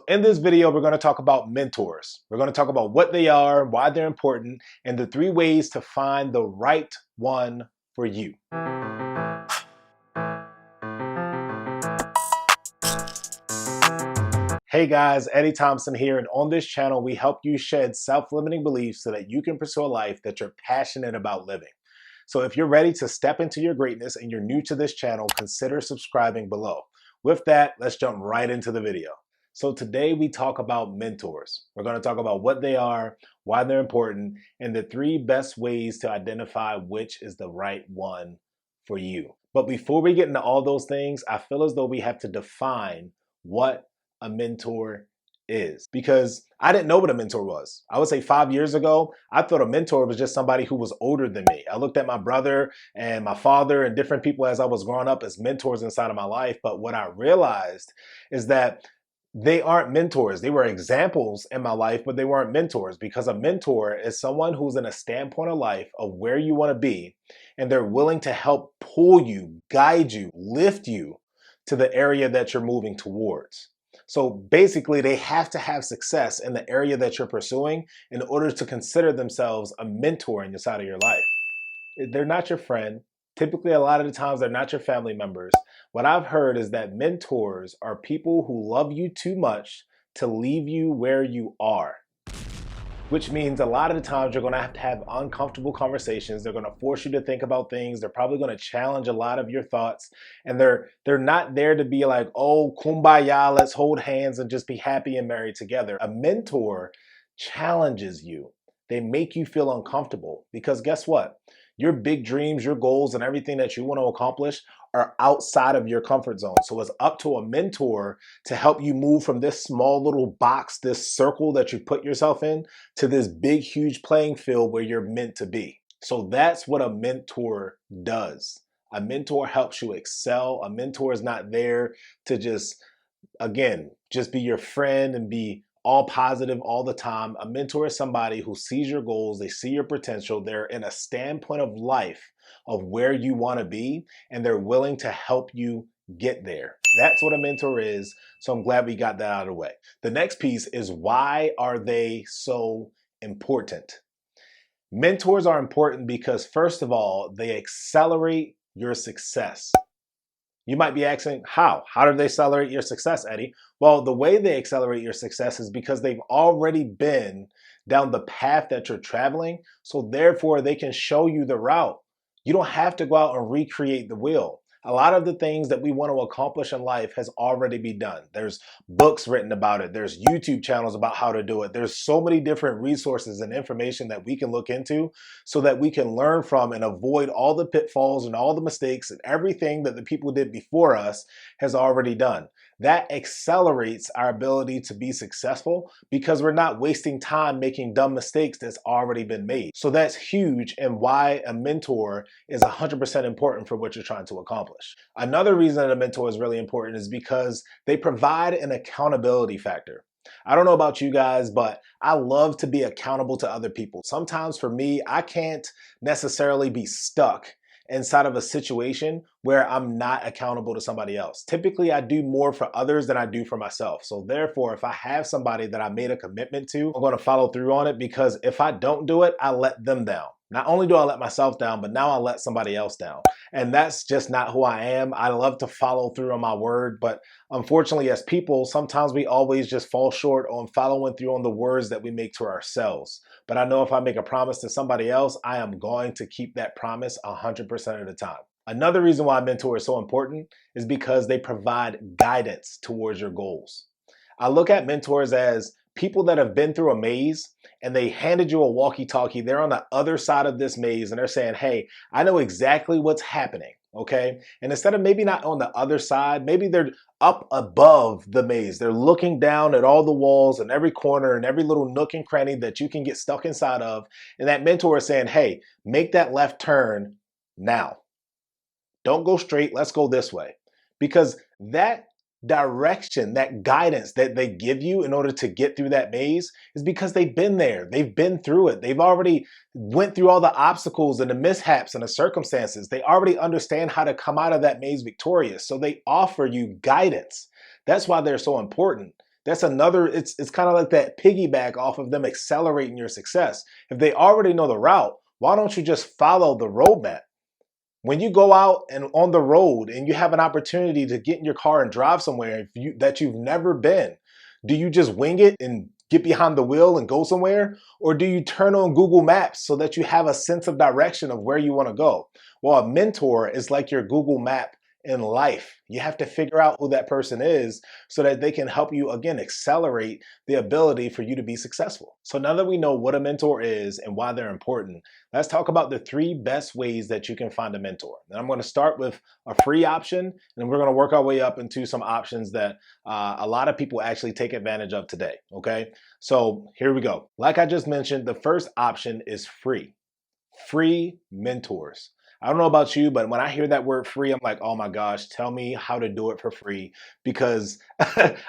in this video, we're going to talk about mentors. We're going to talk about what they are, why they're important, and the 3 ways to find the right one for you. Hey guys, Eddie Thomason here, and on this channel, we help you shed self-limiting beliefs so that you can pursue a life that you're passionate about living. So if you're ready to step into your greatness and you're new to this channel, consider subscribing below. With that, let's jump right into the video. So today we talk about mentors. We're going to talk about what they are, why they're important, and the 3 best ways to identify which is the right one for you. But before we get into all those things, I feel as though we have to define what a mentor is, because I didn't know what a mentor was. I would say 5 years ago, I thought a mentor was just somebody who was older than me. I looked at my brother and my father and different people as I was growing up as mentors inside of my life. But what I realized is that they aren't mentors. They were examples in my life, but they weren't mentors, because a mentor is someone who's in a standpoint of life of where you want to be, and they're willing to help pull you, guide you, lift you to the area that you're moving towards. So basically, they have to have success in the area that you're pursuing in order to consider themselves a mentor in your side of your life. They're not your friend. Typically, a lot of the times, they're not your family members. What I've heard is that mentors are people who love you too much to leave you where you are, which means a lot of the times you're going to have uncomfortable conversations. They're going to force you to think about things. They're probably going to challenge a lot of your thoughts. And they're not there to be like, oh, kumbaya, let's hold hands and just be happy and married together. A mentor challenges you. They make you feel uncomfortable, because guess what? Your big dreams, your goals, and everything that you want to accomplish are outside of your comfort zone. So it's up to a mentor to help you move from this small little box, this circle that you put yourself in, to this big, huge playing field where you're meant to be. So that's what a mentor does. A mentor helps you excel. A mentor is not there to just be your friend and be all positive all the time. A mentor is somebody who sees your goals, they see your potential, they're in a standpoint of life of where you want to be, and they're willing to help you get there. That's what a mentor is. So I'm glad we got that out of the way. The next piece is, why are they so important? Mentors are important because, first of all, they accelerate your success. You might be asking, how? How do they accelerate your success, Eddie? Well, the way they accelerate your success is because they've already been down the path that you're traveling. So therefore, they can show you the route. You don't have to go out and recreate the wheel. A lot of the things that we want to accomplish in life has already been done. There's books written about it. There's YouTube channels about how to do it. There's so many different resources and information that we can look into so that we can learn from and avoid all the pitfalls and all the mistakes, and everything that the people did before us has already done. That accelerates our ability to be successful because we're not wasting time making dumb mistakes that's already been made. So that's huge, and why a mentor is 100% important for what you're trying to accomplish. Another reason that a mentor is really important is because they provide an accountability factor. I don't know about you guys, but I love to be accountable to other people. Sometimes for me, I can't necessarily be stuck inside of a situation where I'm not accountable to somebody else. Typically, I do more for others than I do for myself. So therefore, if I have somebody that I made a commitment to, I'm going to follow through on it, because if I don't do it, I let them down. Not only do I let myself down, but now I let somebody else down. And that's just not who I am. I love to follow through on my word, but unfortunately, as people, sometimes we always just fall short on following through on the words that we make to ourselves. But I know if I make a promise to somebody else, I am going to keep that promise 100% of the time. Another reason why a mentor is so important is because they provide guidance towards your goals. I look at mentors as people that have been through a maze, and they handed you a walkie-talkie. They're on the other side of this maze, and they're saying, hey, I know exactly what's happening, okay? And instead of maybe not on the other side, maybe they're up above the maze. They're looking down at all the walls and every corner and every little nook and cranny that you can get stuck inside of. And that mentor is saying, hey, make that left turn now. Don't go straight. Let's go this way. Because that direction, that guidance that they give you in order to get through that maze is because they've been there. They've been through it. They've already went through all the obstacles and the mishaps and the circumstances. They already understand how to come out of that maze victorious. So they offer you guidance. That's why they're so important. That's another, it's kind of like that piggyback off of them accelerating your success. If they already know the route, why don't you just follow the roadmap? When you go out and on the road and you have an opportunity to get in your car and drive somewhere that you've never been, do you just wing it and get behind the wheel and go somewhere? Or do you turn on Google Maps so that you have a sense of direction of where you want to go? Well, a mentor is like your Google map in life. You have to figure out who that person is so that they can help you, again, accelerate the ability for you to be successful. So now that we know what a mentor is and why they're important, let's talk about the 3 best ways that you can find a mentor. And I'm going to start with a free option, and we're going to work our way up into some options that a lot of people actually take advantage of today. Okay, so here we go. Like I just mentioned, the first option is free. Free mentors. I don't know about you, but when I hear that word free, I'm like, oh my gosh, tell me how to do it for free, because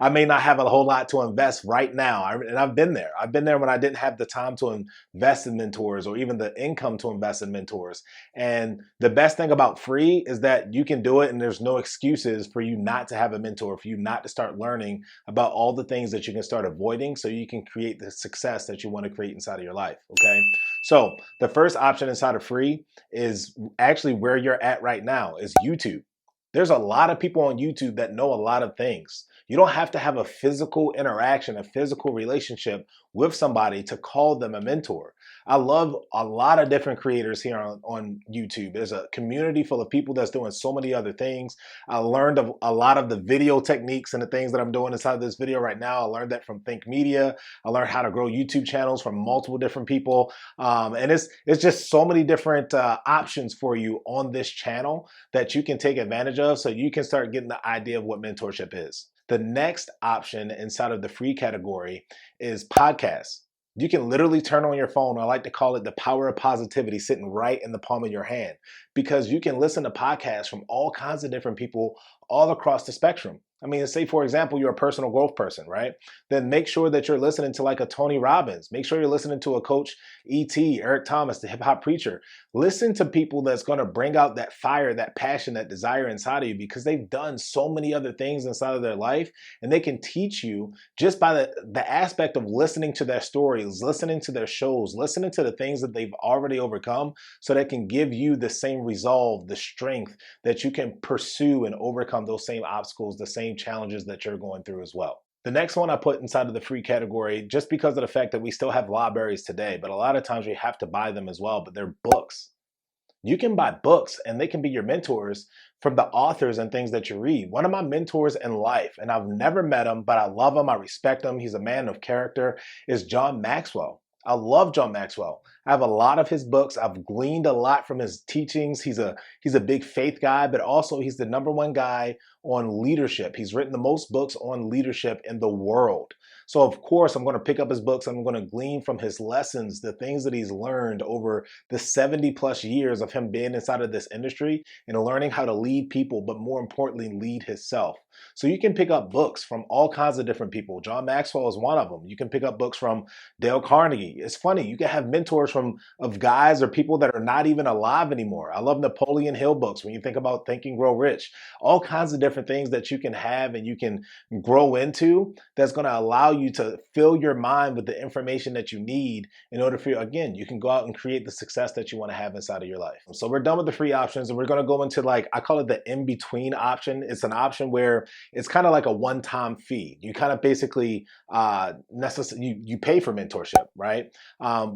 I may not have a whole lot to invest right now. And I've been there. I've been there when I didn't have the time to invest in mentors or even the income to invest in mentors. And the best thing about free is that you can do it and there's no excuses for you not to have a mentor, for you not to start learning about all the things that you can start avoiding so you can create the success that you want to create inside of your life, okay? So the first option inside of free is actually where you're at right now, is YouTube. There's a lot of people on YouTube that know a lot of things. You don't have to have a physical interaction, a physical relationship with somebody to call them a mentor. I love a lot of different creators here on YouTube. There's a community full of people that's doing so many other things. I learned a lot of the video techniques and the things that I'm doing inside this video right now. I learned that from Think Media. I learned how to grow YouTube channels from multiple different people. And it's just so many different options for you on this channel that you can take advantage of so you can start getting the idea of what mentorship is. The next option inside of the free category is podcasts. You can literally turn on your phone. I like to call it the power of positivity sitting right in the palm of your hand, because you can listen to podcasts from all kinds of different people all across the spectrum. I mean, say, for example, you're a personal growth person, right? Then make sure that you're listening to like a Tony Robbins. Make sure you're listening to a Coach E.T., Eric Thomas, the hip hop preacher. Listen to people that's going to bring out that fire, that passion, that desire inside of you, because they've done so many other things inside of their life, and they can teach you just by the aspect of listening to their stories, listening to their shows, listening to the things that they've already overcome, so they can give you the same resolve, the strength that you can pursue and overcome those same obstacles, the same challenges that you're going through as well. The next one I put inside of the free category, just because of the fact that we still have libraries today, but a lot of times we have to buy them as well, but they're books. You can buy books and they can be your mentors from the authors and things that you read. One of my mentors in life, and I've never met him, but I love him, I respect him, he's a man of character, is John Maxwell. I love John Maxwell. I have a lot of his books. I've gleaned a lot from his teachings. He's a big faith guy, but also he's the #1 guy on leadership. He's written the most books on leadership in the world. So of course, I'm going to pick up his books. I'm going to glean from his lessons, the things that he's learned over the 70 plus years of him being inside of this industry and learning how to lead people, but more importantly, lead himself. So you can pick up books from all kinds of different people. John Maxwell is one of them. You can pick up books from Dale Carnegie. It's funny. You can have mentors of guys or people that are not even alive anymore. I love Napoleon Hill books. When you think about Think and Grow Rich, all kinds of different things that you can have and you can grow into that's going to allow you to fill your mind with the information that you need in order for you, again, you can go out and create the success that you want to have inside of your life. So we're done with the free options and we're going to go into, like, I call it the in-between option. It's an option where it's kind of like a one-time fee. You kind of basically you pay for mentorship, right?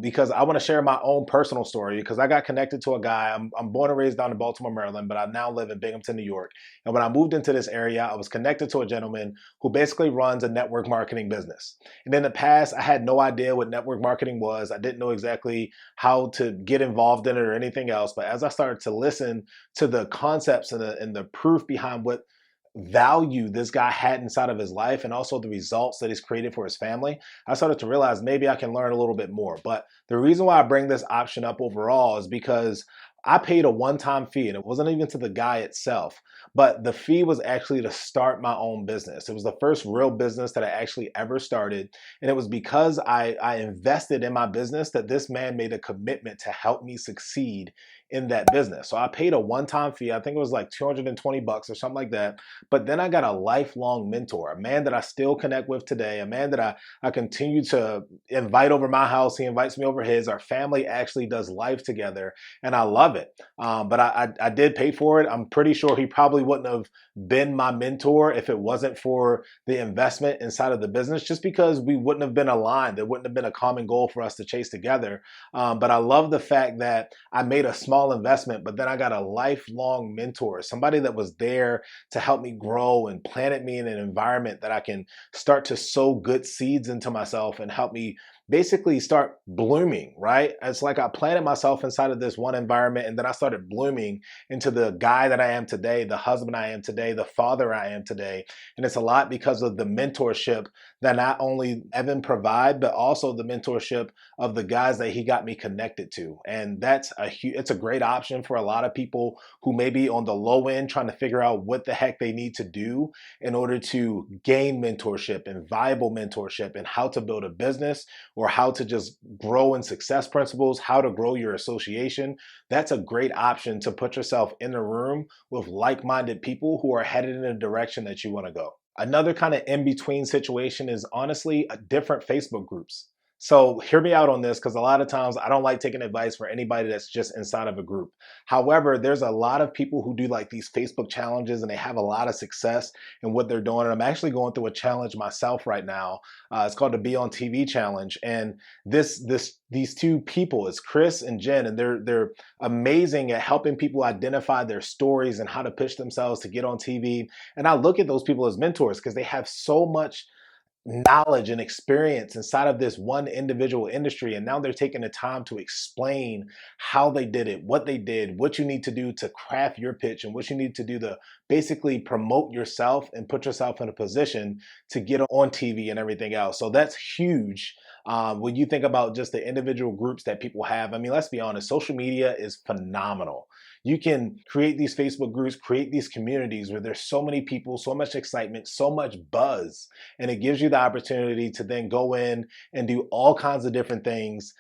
Because I want to share my own personal story, because I got connected to a guy. I'm born and raised down in Baltimore, Maryland, but I now live in Binghamton, New York. And when I moved into this area, I was connected to a gentleman who basically runs a network marketing business. And in the past, I had no idea what network marketing was. I didn't know exactly how to get involved in it or anything else. But as I started to listen to the concepts and the proof behind what value this guy had inside of his life and also the results that he's created for his family, I started to realize maybe I can learn a little bit more. But the reason why I bring this option up overall is because I paid a one-time fee, and it wasn't even to the guy itself, but the fee was actually to start my own business. It was the first real business that I actually ever started. And it was because I invested in my business that this man made a commitment to help me succeed in that business. So I paid a one-time fee. I think it was like $220 or something like that. But then I got a lifelong mentor, a man that I still connect with today, a man that I continue to invite over my house. He invites me over his. Our family actually does life together, and I love it. But I did pay for it. I'm pretty sure he probably wouldn't have been my mentor if it wasn't for the investment inside of the business, just because we wouldn't have been aligned. There wouldn't have been a common goal for us to chase together. But I love the fact that I made a small investment, but then I got a lifelong mentor, somebody that was there to help me grow and planted me in an environment that I can start to sow good seeds into myself and help me basically start blooming, right? It's like I planted myself inside of this one environment, and then I started blooming into the guy that I am today, the husband I am today, the father I am today. And it's a lot because of the mentorship that not only Evan provide, but also the mentorship of the guys that he got me connected to. And it's a great option for a lot of people who may be on the low end trying to figure out what the heck they need to do in order to gain mentorship and viable mentorship and how to build a business or how to just grow in success principles, how to grow your association. That's a great option to put yourself in a room with like-minded people who are headed in a direction that you want to go. Another kind of in-between situation is honestly different Facebook groups. So hear me out on this, because a lot of times I don't like taking advice for anybody that's just inside of a group. However, there's a lot of people who do like these Facebook challenges and they have a lot of success in what they're doing. And I'm actually going through a challenge myself right now. It's called the Be on TV challenge. And these two people, it's Chris and Jen, and they're amazing at helping people identify their stories and how to pitch themselves to get on TV. And I look at those people as mentors because they have so much knowledge and experience inside of this one individual industry, and now they're taking the time to explain how they did it, what you need to do to craft your pitch, and what you need to do to basically promote yourself and put yourself in a position to get on TV and everything else. So that's huge. When you think about just the individual groups that people have, I mean, let's be honest, social media is phenomenal. You can create these Facebook groups, create these communities where there's so many people, so much excitement, so much buzz, and it gives you the opportunity to then go in and do all kinds of different things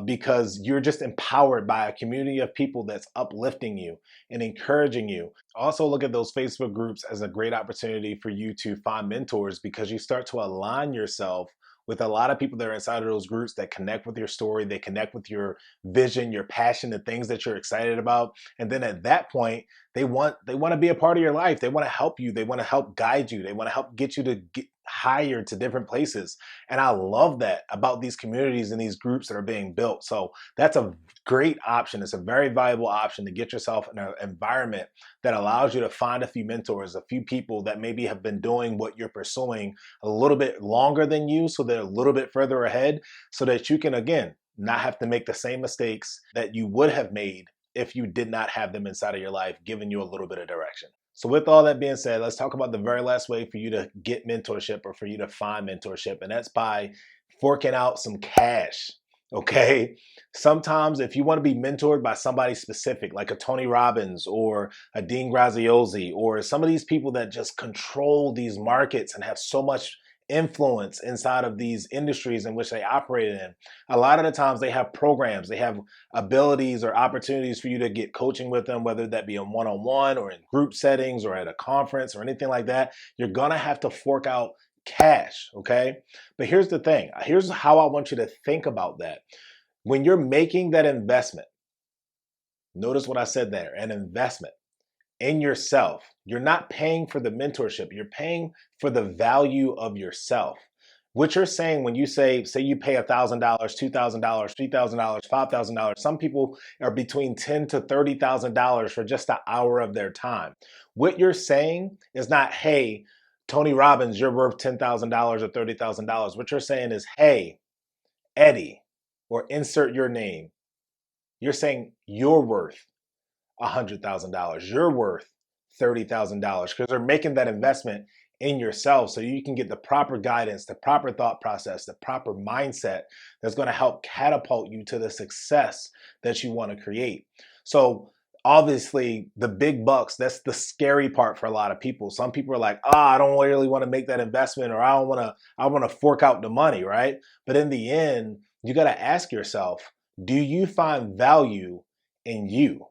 because you're just empowered by a community of people that's uplifting you and encouraging you. Also look at those Facebook groups as a great opportunity for you to find mentors, because you start to align yourself with a lot of people that are inside of those groups that connect with your story, they connect with your vision, your passion, the things that you're excited about. And then at that point, they want to be a part of your life. They want to help you. They want to help guide you. They want to help get you to get hired to different places. And I love that about these communities and these groups that are being built. So that's a great option. It's a very valuable option to get yourself in an environment that allows you to find a few mentors, a few people that maybe have been doing what you're pursuing a little bit longer than you, so they're a little bit further ahead, so that you can, again, not have to make the same mistakes that you would have made if you did not have them inside of your life, giving you a little bit of direction. So with all that being said, let's talk about the very last way for you to get mentorship or for you to find mentorship, and that's by forking out some cash. Okay. Sometimes if you want to be mentored by somebody specific, like a Tony Robbins or a Dean Graziosi, or some of these people that just control these markets and have so much influence inside of these industries in which they operate in, a lot of the times they have programs, they have abilities or opportunities for you to get coaching with them, whether that be in one-on-one or in group settings or at a conference or anything like that. You're going to have to fork out cash, okay? But here's the thing. Here's how I want you to think about that. When you're making that investment, notice what I said there, an investment in yourself. You're not paying for the mentorship. You're paying for the value of yourself. What you're saying when you say you pay $1,000, $2,000, $3,000, $5,000, some people are between $10,000 to $30,000 for just an hour of their time. What you're saying is not, hey, Tony Robbins, you're worth $10,000 or $30,000. What you're saying is, hey, Eddie, or insert your name. You're saying you're worth $100,000. You're worth $30,000, because they're making that investment in yourself so you can get the proper guidance, the proper thought process, the proper mindset that's going to help catapult you to the success that you want to create. So obviously the big bucks, that's the scary part for a lot of people. Some people are like, I don't really want to make that investment, or I want to fork out the money, right? But in the end, you got to ask yourself, do you find value in you?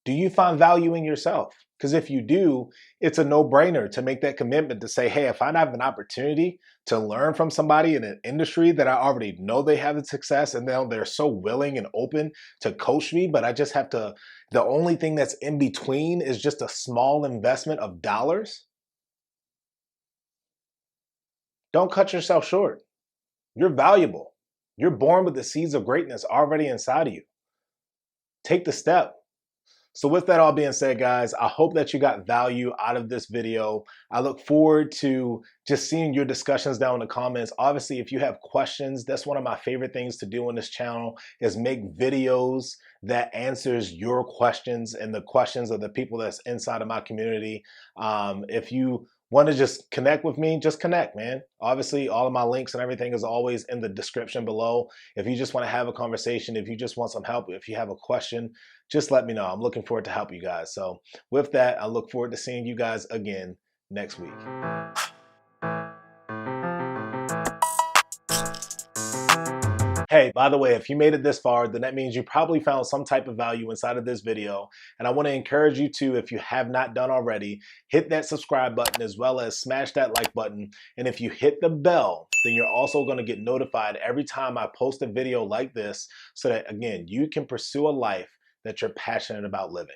Do you find value in yourself? Because if you do, it's a no-brainer to make that commitment to say, hey, if I have an opportunity to learn from somebody in an industry that I already know they have a success and now they're so willing and open to coach me, but I just have to, the only thing that's in between is just a small investment of dollars. Don't cut yourself short. You're valuable. You're born with the seeds of greatness already inside of you. Take the step. So with that all being said, guys, I hope that you got value out of this video. I look forward to just seeing your discussions down in the comments. Obviously, if you have questions, that's one of my favorite things to do on this channel is make videos that answers your questions and the questions of the people that's inside of my community. If you want to just connect with me, just connect, man. Obviously, all of my links and everything is always in the description below. If you just want to have a conversation, if you just want some help, if you have a question, just let me know. I'm looking forward to help you guys. So with that, I look forward to seeing you guys again next week. Hey, by the way, if you made it this far, then that means you probably found some type of value inside of this video. And I want to encourage you to, if you have not done already, hit that subscribe button as well as smash that like button. And if you hit the bell, then you're also going to get notified every time I post a video like this so that, again, you can pursue a life that you're passionate about living.